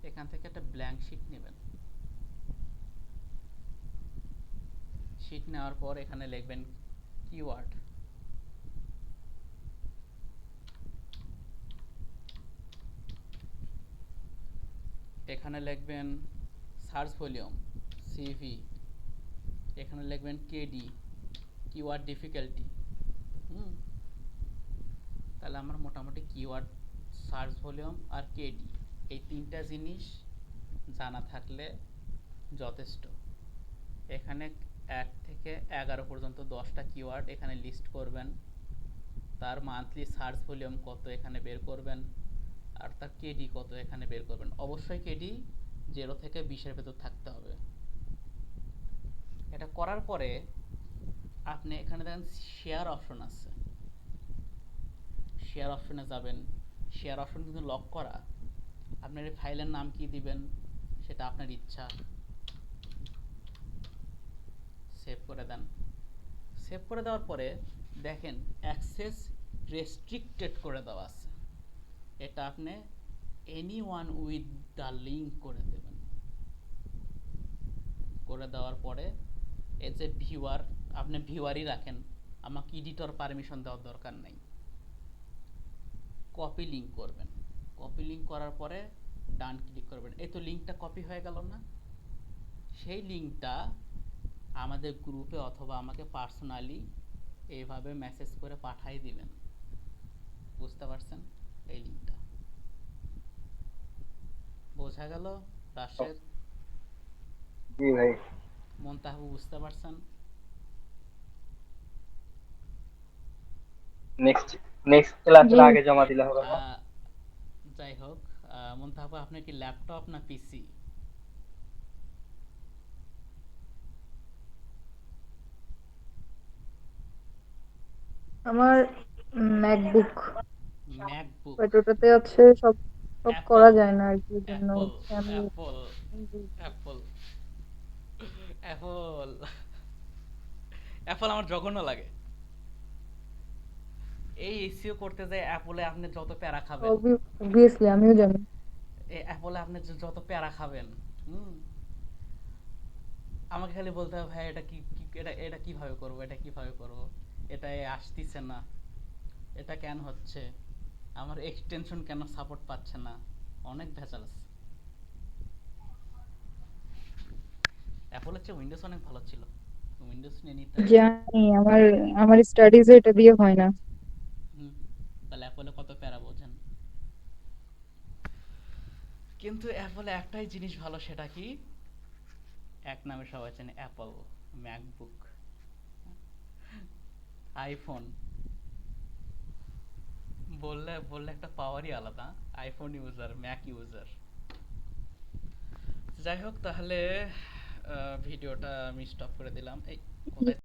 এখান থেকে একটা ব্ল্যাঙ্ক শিট নেবেন। শিট নেওয়ার পর এখানে লিখবেন কিওয়ার্ড, এখানে লিখবেন সার্চ ভলিউম, CV, এখানে লিখবেন কেডি, কিওয়ার্ড ডিফিকাল্টি। তাহলে আমার মোটামুটি কিওয়ার্ড সার্চ ভলিউম আর কেডি এই তিনটা জিনিস জানা থাকলে যথেষ্ট। এখানে 1 থেকে 11 পর্যন্ত 10টা কিওয়ার্ড এখানে লিস্ট করবেন, তার মান্থলি সার্চ ভলিউম কত এখানে বের করবেন, আর তার কেডি কত এখানে বের করবেন। অবশ্যই কেডি 0 থেকে 20-এর ভেতর থাকতে হবে। এটা করার পরে আপনি এখানে দেখেন শেয়ার অপশন আছে, শেয়ার অপশনে যাবেন। শেয়ার অপশন কিন্তু লক করা, আপনার এই ফাইলের নাম কি দিবেন সেটা আপনার ইচ্ছা। সেভ করে দেন। সেভ করে দেওয়ার পরে দেখেন অ্যাক্সেস রেস্ট্রিক্টেড করে দেওয়া আছে, এটা আপনি এনিওয়ান উইথ দ্য লিঙ্ক করে দেবেন। করে দেওয়ার পরে এই যে ভিউয়ার, আপনি ভিউয়ারই রাখেন, আমাকে এডিটর পারমিশন দেওয়ার দরকার নাই। কপি লিঙ্ক করবেন, কপি লিঙ্ক করার পরে ডান ক্লিক করবেন। এই তো লিঙ্কটা কপি হয়ে গেল না? সেই লিঙ্কটা আমাদের গ্রুপে অথবা আমাকে পার্সোনালি এইভাবে মেসেজ করে পাঠাই দিবেন। বুঝতে পারছেন? এই লিঙ্কটা বোঝা গেল? রাশেদ, জি ভাই। মন্তাহাবু বুঝতে পারছেন? নেক্সট নেক্সট ক্লাসের জি। আগে জমা দিলে হবে না? আহ, যাই হোক, মন্তাহাবু আপনার কি ল্যাপটপ না পিসি? আমার ম্যাকবুক, ম্যাকবুক। বাট ওটাতে আছে সব সব অ্যাপল, করা যায় না আর কি, এই জন্য অ্যাপল, আমি অ্যাপল, অ্যাপল, অ্যাপল, অ্যাপল আমার জঘন্য লাগে। এই এসিও করতে যায় অ্যাপলে আপনি যত প্যারা খাবেন, অবভিয়াসলি আমিও জানি। এই অ্যাপলে আপনি যত প্যারা খাবেন, হুম, আমাকে খালি বলতে হবে ভাই এটা কি এটা এটা কিভাবে করব, এটা কিভাবে করব, এটা আসতেছে না, এটা কেন হচ্ছে, আমার এক্সটেনশন কেন সাপোর্ট পাচ্ছে না, অনেক ভেজাল আছে। অ্যাপলের চেয়ে উইন্ডোজ অনেক ভালো ছিল, উইন্ডোজ নিয়ে নিতে হবে। জানি, আমার আমার স্টাডিজ এটা দিয়ে হয় না। হুম, তাহলে অ্যাপলে কত প্যারা বোঝেন। কিন্তু অ্যাপলে একটাই জিনিস ভালো, সেটা কি? এক নামে সবাই চেনে, অ্যাপল। ম্যাকবুক, আইফোন বললে বললে একটা পাওয়ারই আলাদা। IPhone user, Mac user. যাই হোক, তাহলে ভিডিওটা আমি স্টপ করে দিলাম। এই কোথায়